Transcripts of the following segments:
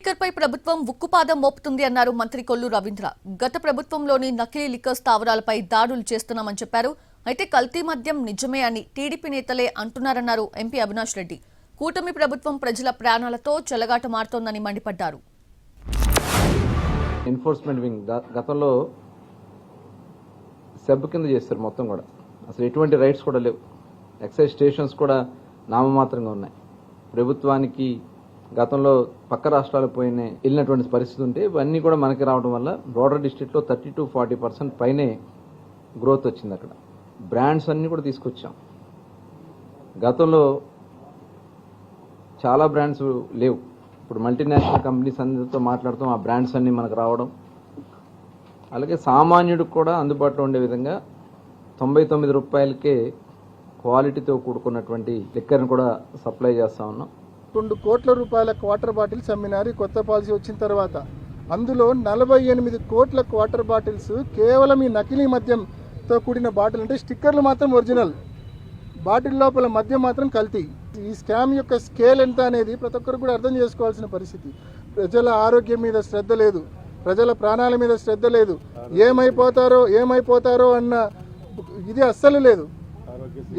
లిక్కర్పై ప్రభుత్వం ఉక్కుపాదం మోపుతుంది అన్నారు మంత్రి కొల్లు రవీంద్ర. గత ప్రభుత్వంలోని నకిలీ లిక్కర్ స్థావరాలపై దాడులు చేస్తున్నామని చెప్పారు. అయితే కల్తీ మద్యం నిజమే అని టీడీపీ నేతలే అంటున్నారన్నారు ఎంపీ అవినాష్ రెడ్డి. కూటమి ప్రభుత్వం ప్రజల ప్రాణాలతో చెలగాటమాడుతోందని మండిపడ్డారు. ఎన్ఫోర్స్మెంట్ వింగ్ గతంలో సెబ్ కింద చేస్తారు మొత్తం కూడా. అసలు ఎటువంటి రైట్స్ కూడా లేవు. ఎక్సైజ్ స్టేషన్స్ కూడా నామమాత్రంగా ఉన్నాయి. ప్రభుత్వానికి గతంలో పక్క రాష్ట్రాలకు వెళ్ళినటువంటి పరిస్థితి ఉంటే ఇవన్నీ కూడా మనకి రావడం వల్ల బోర్డర్ డిస్ట్రిక్ట్లో 30 to 40% పైనే గ్రోత్ వచ్చింది. అక్కడ బ్రాండ్స్ అన్నీ కూడా తీసుకొచ్చాం. గతంలో చాలా బ్రాండ్స్ లేవు. ఇప్పుడు మల్టీనేషనల్ కంపెనీస్ అందరితో మాట్లాడుతాం, ఆ బ్రాండ్స్ అన్నీ మనకు రావడం. అలాగే సామాన్యుడికి కూడా అందుబాటులో ఉండే విధంగా 99 రూపాయలకే క్వాలిటీతో కూడుకున్నటువంటి లిక్కర్ని కూడా సప్లై చేస్తా ఉన్నాం. 2 కోట్ల రూపాయల క్వార్టర్ బాటిల్స్ అమ్మినారు కొత్త పాలసీ వచ్చిన తర్వాత. అందులో 48 కోట్ల క్వార్టర్ బాటిల్స్ కేవలం ఈ నకిలీ మద్యంతో కూడిన బాటిల్, అంటే స్టిక్కర్లు మాత్రం ఒరిజినల్, బాటిల్ లోపల మద్యం మాత్రం కల్తీ. ఈ స్కామ్ యొక్క స్కేల్ ఎంత అనేది ప్రతి ఒక్కరు కూడా అర్థం చేసుకోవాల్సిన పరిస్థితి. ప్రజల ఆరోగ్యం మీద శ్రద్ధ లేదు, ప్రజల ప్రాణాల మీద శ్రద్ధ లేదు, ఏమైపోతారో అన్న ఇది అస్సలు లేదు.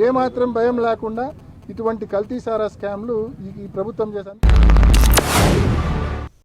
ఏమాత్రం భయం లేకుండా ఇటువంటి కల్తీ సారా స్కామ్లు ఈ ప్రభుత్వం చేశారు.